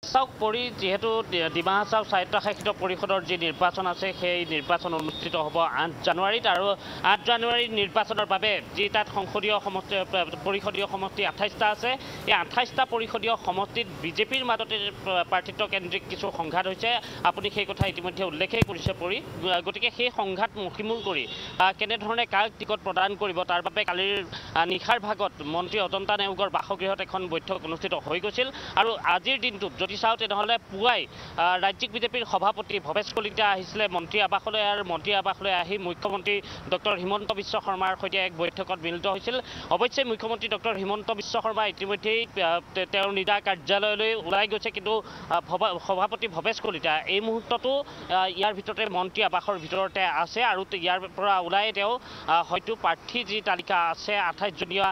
চাওক পৰি যেহেতু ডিমা হাছাও স্বায়ত্তশাসিত পৰিষদৰ যি নিৰ্বাচন আছে সেই নিৰ্বাচন অনুষ্ঠিত হ'ব 8 জানুৱাৰীত আৰু 8 জানুৱাৰীৰ নিৰ্বাচনৰ বাবে যি তাত সংসদীয় সমষ্টি পৰিষদীয় সমষ্টি 28টা আছে এই 28টা পৰিষদীয় সমষ্টিত বিজেপিৰ মাজতে প্ৰাৰ্থিত্ব কেন্দ্ৰিক কিছু সংঘাত হৈছে আপুনি সেই কথা ইতিমধ্যে উল্লেখেই কৰিছে পৰি গতিকে সেই সংঘাত মুখিমূল কৰি কেনেধৰণে কাক টিকট প্ৰদান কৰিব তাৰ বাবে কালিৰ নিশাৰ ভাগত মন্ত্ৰী অজন্তা নেওগৰ বাসগৃহত এখন বৈঠক অনুষ্ঠিত হৈ গৈছিল আৰু আজিৰ দিনটোত যদি চাওঁ তেনেহ'লে পুৱাই ৰাজ্যিক বিজেপিৰ সভাপতি ভৱেশ কলিতা আহিছিলে মন্ত্ৰী আৱাসলৈ আৰু মন্ত্ৰী আৱাসলৈ আহি মুখ্যমন্ত্ৰী ডক্টৰ হিমন্ত বিশ্ব শৰ্মাৰ সৈতে এক বৈঠকত মিলিত হৈছিল অৱশ্যে মুখ্যমন্ত্ৰী ডক্টৰ হিমন্ত বিশ্ব শৰ্মা ইতিমধ্যেই তেওঁৰ নিজা কাৰ্যালয়লৈ ওলাই গৈছে কিন্তু সভাপতি ভৱেশ কলিতা এই মুহূৰ্ততো ইয়াৰ ভিতৰতে মন্ত্ৰী আৱাসৰ ভিতৰতে আছে আৰু ইয়াৰ পৰা ওলাই তেওঁ হয়তো প্ৰাৰ্থী যি তালিকা আছে 28জনীয়া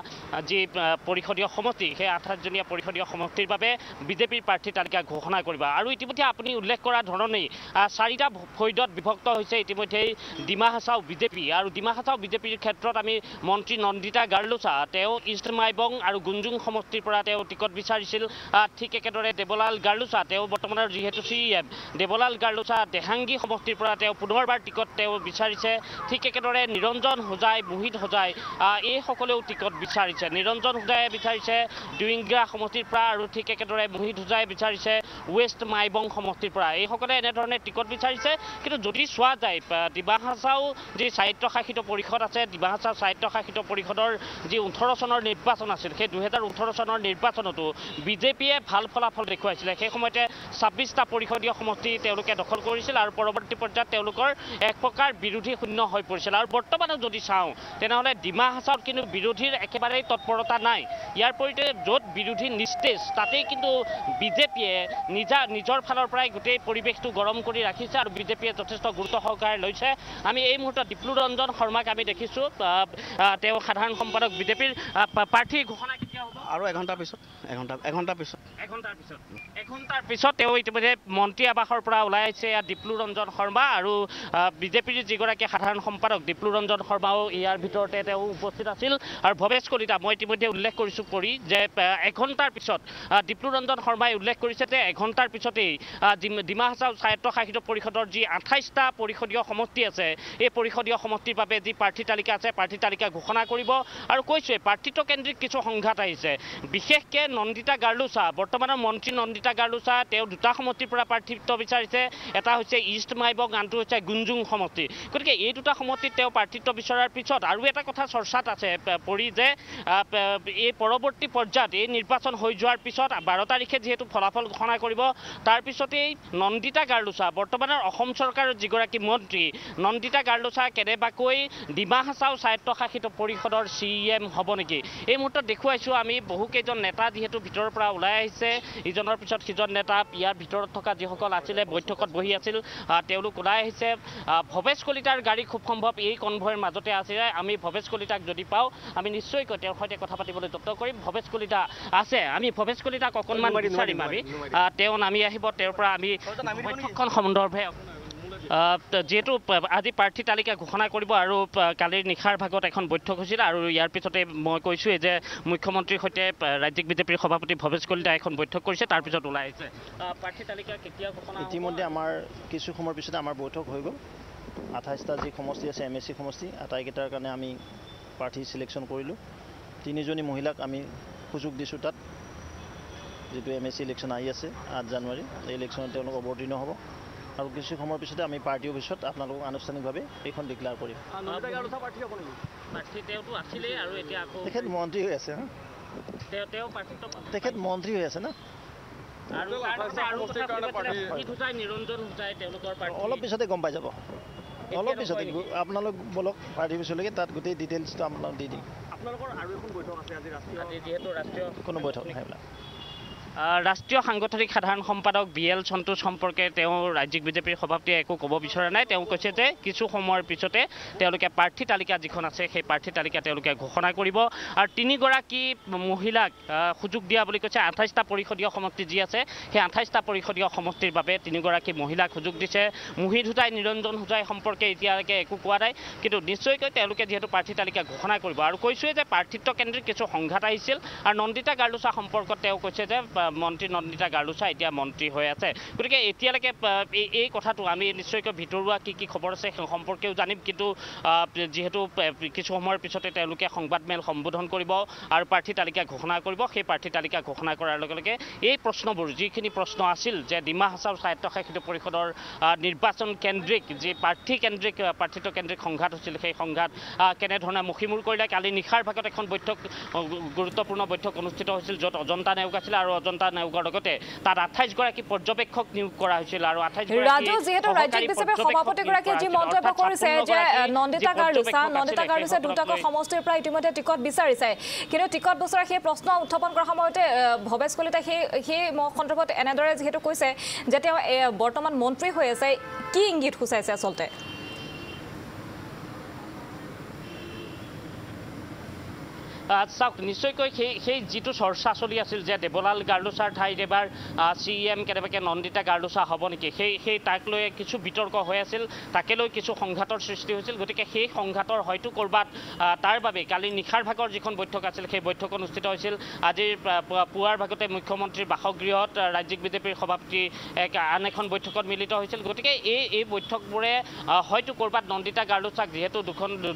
যি পৰিষদীয় সমষ্টি সেই 28জনীয়া পৰিষদীয় সমষ্টিৰ বাবে বিজেপিৰ প্ৰাৰ্থী তালিকা ঘোষণা কৰিব আৰু ইতিমধ্যে আপুনি উল্লেখ কৰা ধৰণেই 4টা ফৈদত বিভক্ত হৈছে ইতিমধ্যেই ডিমা হাছাও বিজেপি আৰু ডিমা হাছাও বিজেপিৰ ক্ষেত্ৰত আমি মন্ত্ৰী নন্দিতা গাৰ্লুচা তেওঁ ইষ্ট মাইবং আৰু গুঞ্জুং সমষ্টিৰ পৰা তেওঁ টিকট বিচাৰিছিল ঠিক একেদৰে দেৱলাল গাৰ্লুচা তেওঁ বৰ্তমানৰ যিহেতু CEM দেৱলাল গাৰ্লুচা দেহাংগী সমষ্টিৰ পৰা তেওঁ পুনৰবাৰ টিকট তেওঁ বিচাৰিছে ঠিক একেদৰে নিৰঞ্জন হোজাই মোহিত হোজাই এই সকলেও টিকট বিচাৰিছে নিৰঞ্জন হোজাই বিচাৰিছে ডুইংগা সমষ্টিৰ পৰা আৰু ঠিক একেদৰে মোহিত হোজাই বিচাৰিছে ৱেষ্ট মাইবং সমষ্টিৰ পৰা এইসকলে এনেধৰণে টিকট বিচাৰিছে কিন্তু যদি চোৱা যায় ডিমা হাছাও যি স্বায়ত্তশাসিত পৰিষদ আছে ডিমা হাছাও স্বায়ত্তশাসিত পৰিষদৰ যি 18 চনৰ নিৰ্বাচন আছিল সেই 2018 চনৰ নিৰ্বাচনতো বিজেপিয়ে ভাল ফলাফল দেখুৱাইছিলে সেই সময়তে 26টা পৰিষদীয় সমষ্টি তেওঁলোকে দখল কৰিছিল আৰু পৰৱৰ্তী পৰ্যায়ত তেওঁলোকৰ এক প্ৰকাৰ বিৰোধী শূন্য হৈ পৰিছিল আৰু বৰ্তমানো যদি চাওঁ তেনেহ'লে ডিমা হাছাওত কিন্তু বিৰোধীৰ একেবাৰেই তৎপৰতা নাই ইয়াৰ পৰিতে য'ত বিৰোধী নিস্তেজ তাতেই কিন্তু বিজেপিয়ে নিজৰ ফালৰ পৰাই গোটেই পৰিৱেশটো গৰম কৰি ৰাখিছে আৰু বিজেপিয়ে যথেষ্ট গুৰুত্ব সহকাৰে লৈছে আমি এই মুহূৰ্তত ডিপ্লু ৰঞ্জন শৰ্মাক আমি দেখিছোঁ তেওঁ সাধাৰণ সম্পাদক বিজেপিৰ প্ৰাৰ্থী ঘোষণা কেতিয়া হ'ব আৰু এঘণ্টাৰ পিছত এঘণ্টাৰ পিছত তেওঁ ইতিমধ্যে মন্ত্ৰী আৱাসৰ পৰা ওলাই আহিছে ইয়াত ডিপ্লু ৰঞ্জন শৰ্মা আৰু বিজেপিৰ যিগৰাকী সাধাৰণ সম্পাদক ডিপ্লু ৰঞ্জন শৰ্মাও ইয়াৰ ভিতৰতে তেওঁ উপস্থিত আছিল আৰু ভৱেশ কলিতা মই ইতিমধ্যে উল্লেখ কৰিছোঁ পৰি যে এঘণ্টাৰ পিছত ডিপ্লু ৰঞ্জন শৰ্মাই উল্লেখ কৰিছে যে এঘণ্টাৰ পিছতেই ডিমা হাছাও স্বায়ত্তশাসিত পৰিষদৰ যি 28টা পৰিষদীয় সমষ্টি আছে এই পৰিষদীয় সমষ্টিৰ বাবে যি প্ৰাৰ্থী তালিকা আছে প্ৰাৰ্থী তালিকা ঘোষণা কৰিব আৰু কৈছোৱে প্ৰাৰ্থিত্ব কেন্দ্ৰিক কিছু সংঘাত আহিছে বিশেষকৈ নন্দিতা গাৰ্লুচা বৰ্তমানৰ মন্ত্ৰী নন্দিতা গাৰ্লুচা তেওঁ দুটা সমষ্টিৰ পৰা প্ৰাৰ্থিত্ব বিচাৰিছে এটা হৈছে ইষ্ট মাইবং আনটো হৈছে গুঞ্জুং সমষ্টি গতিকে এই দুটা সমষ্টিত তেওঁ প্ৰাৰ্থিত্ব বিচৰাৰ পিছত আৰু এটা কথা চৰ্চাত আছে পৰি যে এই পৰৱৰ্তী পৰ্যায়ত এই নিৰ্বাচন হৈ যোৱাৰ পিছত 12 তাৰিখে যিহেতু ফলাফল ঘোষণা কৰিব তাৰ পিছতেই নন্দিতা গাৰ্লুচা বৰ্তমানৰ অসম চৰকাৰৰ যিগৰাকী মন্ত্ৰী নন্দিতা গাৰ্লুচা কেনেবাকৈ ডিমা হাছাও স্বায়ত্তশাসিত পৰিষদৰ CEM হ'ব নেকি এই মুহূৰ্তত দেখুৱাইছোঁ আমি বহুকেইজন নেতা যিহেতু ভিতৰৰ পৰা ওলাই আহিছে ইজনৰ পিছত সিজন নেতা ইয়াৰ ভিতৰত থকা যিসকল আছিলে বৈঠকত বহি আছিল তেওঁলোক ওলাই আহিছে ভৱেশ কলিতাৰ গাড়ী খুব সম্ভৱ এই কনভয়ৰ মাজতে আছে আমি ভৱেশ কলিতাক যদি পাওঁ আমি নিশ্চয়কৈ তেওঁৰ সৈতে কথা পাতিবলৈ যত্ন কৰিম ভৱেশ কলিতা আছে আমি ভৱেশ কলিতাক অকণমান বিচাৰিম আমি তেওঁ নামি আহিব তেওঁৰ পৰা আমি বৈঠকখন সন্দৰ্ভে যেহেতু আজি প্ৰাৰ্থী তালিকা ঘোষণা কৰিব আৰু কালিৰ নিশাৰ ভাগত এখন বৈঠক হৈছিল আৰু ইয়াৰ পিছতে মই কৈছোঁৱেই যে মুখ্যমন্ত্ৰীৰ সৈতে ৰাজ্যিক বিজেপিৰ সভাপতি ভৱেশ কলিতা এখন বৈঠক কৰিছে তাৰ পিছত ওলাই আহিছে প্ৰাৰ্থী তালিকা কেতিয়া ঘোষণা ইতিমধ্যে আমাৰ কিছু সময়ৰ পিছতে আমাৰ বৈঠক হৈ গ'ল 28টা যি সমষ্টি আছে MSC সমষ্টি আটাইকেইটাৰ কাৰণে আমি প্ৰাৰ্থী চিলেকশ্যন কৰিলোঁ 3জনী মহিলাক আমি সুযোগ দিছোঁ তাত যিটো MSC ইলেকশ্যন আহি আছে 8 জানুৱাৰী এই ইলেকশ্যনত তেওঁলোক অৱতীৰ্ণ হ'ব আৰু কিছু সময়ৰ পিছতে আমি পাৰ্টি অফিচত আপোনালোকক আনুষ্ঠানিকভাৱে এইখন ডিক্লেয়াৰ কৰিম তেখেত মন্ত্ৰী হৈ আছে তেখেত মন্ত্ৰী হৈ আছে না অলপ পিছতে গম পাই যাব অলপ পিছতে আপোনালোক বলক পাৰ্টি অফিচলৈকে তাত গোটেই ডিটেইলছটো আপোনালোক দি দিম কোনো বৈঠক নাই এইবিলাক ৰাষ্ট্ৰীয় সাংগঠনিক সাধাৰণ সম্পাদক BL সন্তোষ সম্পৰ্কে তেওঁ ৰাজ্যিক বিজেপিৰ সভাপতিয়ে একো ক'ব বিচৰা নাই তেওঁ কৈছে যে কিছু সময়ৰ পিছতে তেওঁলোকে প্ৰাৰ্থী তালিকা যিখন আছে সেই প্ৰাৰ্থী তালিকা তেওঁলোকে ঘোষণা কৰিব আৰু 3গৰাকী মহিলাক সুযোগ দিয়া বুলি কৈছে 28টা পৰিষদীয় সমষ্টি যি আছে সেই 28টা পৰিষদীয় সমষ্টিৰ বাবে 3গৰাকী মহিলাক সুযোগ দিছে মোহিত হোজাই নিৰঞ্জন হোজাই সম্পৰ্কে এতিয়ালৈকে একো কোৱা নাই কিন্তু নিশ্চয়কৈ তেওঁলোকে যিহেতু প্ৰাৰ্থী তালিকা ঘোষণা কৰিব আৰু কৈছোৱে যে প্ৰাৰ্থিত্ব কেন্দ্ৰিক কিছু সংঘাত আহিছিল আৰু নন্দিতা গাৰ্লুচা সম্পৰ্কত তেওঁ কৈছে যে মন্ত্ৰী নন্দিতা গাৰ্লুচা এতিয়া মন্ত্ৰী হৈ আছে গতিকে এতিয়ালৈকে এই কথাটো আমি নিশ্চয়কৈ ভিতৰুৱা কি খবৰ আছে সেই সম্পৰ্কেও জানিম কিন্তু যেহেতু কিছু সময়ৰ পিছতে তেওঁলোকে সংবাদমেল সম্বোধন কৰিব আৰু প্ৰাৰ্থী তালিকা ঘোষণা কৰিব সেই প্ৰাৰ্থী তালিকা ঘোষণা কৰাৰ লগে লগে এই প্ৰশ্নবোৰ যিখিনি প্ৰশ্ন আছিল যে ডিমা হাছাও স্বায়ত্তশাসিত পৰিষদৰ নিৰ্বাচন কেন্দ্ৰিক যি প্ৰাৰ্থিত্ব কেন্দ্ৰিক সংঘাত হৈছিল সেই সংঘাত কেনেধৰণে মুখিমূৰ কৰিলে কালি নিশাৰ ভাগত এখন বৈঠক গুৰুত্বপূৰ্ণ বৈঠক অনুষ্ঠিত হৈছিল য'ত অজন্তা নেওগ আছিল আৰু অজন্তা নেওগৰ লগতে তাত 28 গৰাকী পৰ্যবেক্ষক নিয়োগ কৰা হৈছিল আৰু 28 গৰাকী ৰাজু যেহেতু ৰাজ্যিক বিজেপি সভাপতিগৰাকীয়ে যি মন্তব্য কৰিছে যে নন্দিতা গাৰ্লুচা দুটাকৈ সমষ্টিৰ পৰা ইতিমধ্যে টিকট বিচাৰিছে কিন্তু টিকট বছৰ সেই প্ৰশ্ন উত্থাপন কৰাৰ সময়তে ভৱেশ কলিতা সেই সন্দৰ্ভত এনেদৰে যেহেতু কৈছে যে তেওঁ বৰ্তমান মন্ত্ৰী হৈ আছে কি ইংগিত সূচাইছে আচলতে চাওক নিশ্চয়কৈ সেই যিটো চৰ্চা চলি আছিল যে দেৱলাল গাৰ্লুচাৰ ঠাইত এবাৰ CM কেনেবাকৈ নন্দিতা গাৰ্লুচা হ'ব নেকি সেই তাক লৈ কিছু বিতৰ্ক হৈ আছিল তাকে লৈ কিছু সংঘাতৰ সৃষ্টি হৈছিল গতিকে সেই সংঘাতৰ হয়তো ক'ৰবাত তাৰ বাবে কালি নিশাৰ ভাগৰ যিখন বৈঠক আছিল সেই বৈঠক অনুষ্ঠিত হৈছিল আজিৰ পুৱাৰ ভাগতে মুখ্যমন্ত্ৰীৰ বাসগৃহত ৰাজ্যিক বিজেপিৰ সভাপতি আন এখন বৈঠকত মিলিত হৈছিল গতিকে এই বৈঠকবোৰে হয়তো ক'ৰবাত নন্দিতা গাৰ্লুচাক যিহেতু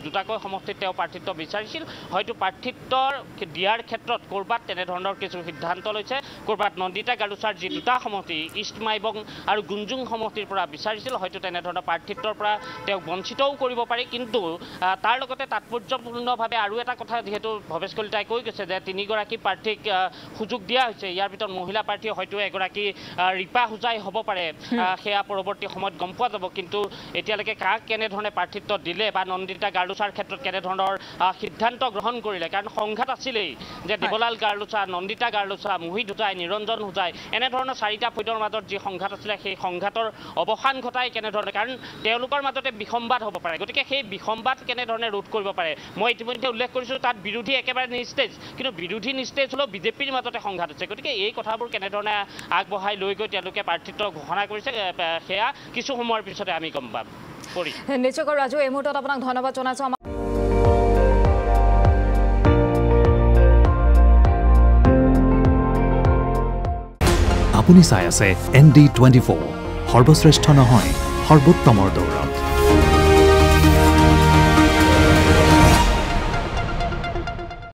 দুটাকৈ সমষ্টিত তেওঁ প্ৰাৰ্থিত্ব বিচাৰিছিল হয়তো প্ৰাৰ্থিত্ব দিয়াৰ ক্ষেত্ৰত ক'ৰবাত তেনেধৰণৰ কিছু সিদ্ধান্ত লৈছে ক'ৰবাত নন্দিতা গাৰ্লুচাৰ যি দুটা সমষ্টি ইষ্ট মাইবং আৰু গুঞ্জুং সমষ্টিৰ পৰা বিচাৰিছিল হয়তো তেনেধৰণৰ প্ৰাৰ্থিত্বৰ পৰা তেওঁক বঞ্চিতও কৰিব পাৰি কিন্তু তাৰ লগতে তাৎপৰ্যপূৰ্ণভাৱে আৰু এটা কথা যিহেতু ভৱেশ কলিতাই কৈ গৈছে যে 3 গৰাকী প্ৰাৰ্থীক সুযোগ দিয়া হৈছে ইয়াৰ ভিতৰত মহিলা প্ৰাৰ্থী হয়তো এগৰাকী ৰিপা হুজাই হ'ব পাৰে সেয়া পৰৱৰ্তী সময়ত গম পোৱা যাব কিন্তু এতিয়ালৈকে কাক কেনেধৰণে প্ৰাৰ্থিত্ব দিলে বা নন্দিতা গাৰ্লুচাৰ ক্ষেত্ৰত কেনেধৰণৰ সিদ্ধান্ত গ্ৰহণ কৰিলে কাৰণ সংঘাত আছিলেই যে দেৱলাল গাৰ্লুচা নন্দিতা গাৰ্লুচা মোহিত হুজাই নিৰঞ্জন হুজাই এনেধৰণৰ 4টা ফৈদৰ মাজত যি সংঘাত আছিলে সেই সংঘাতৰ অৱসান ঘটাই কেনেধৰণে কাৰণ তেওঁলোকৰ মাজতে বিসম্বাদ হ'ব পাৰে গতিকে সেই বিসম্বাদ কেনেধৰণে ৰোধ কৰিব পাৰে মই ইতিমধ্যে উল্লেখ কৰিছোঁ তাত বিৰোধী একেবাৰে নিস্তেজ কিন্তু বিৰোধী নিস্তেজ হ'লেও বিজেপিৰ মাজতে সংঘাত হৈছে গতিকে এই কথাবোৰ কেনেধৰণে আগবঢ়াই লৈ গৈ তেওঁলোকে প্ৰাৰ্থিত্ব ঘোষণা কৰিছে সেয়া কিছু সময়ৰ পিছতে আমি গম পাম নিশ্চয়কৈ ৰাজু এই মুহূৰ্তত আপোনাক ধন্যবাদ জনাইছোঁ আপুনি চাই আছে ND24 সৰ্বশ্ৰেষ্ঠ নহয় সৰ্বোত্তমৰ দৌৰ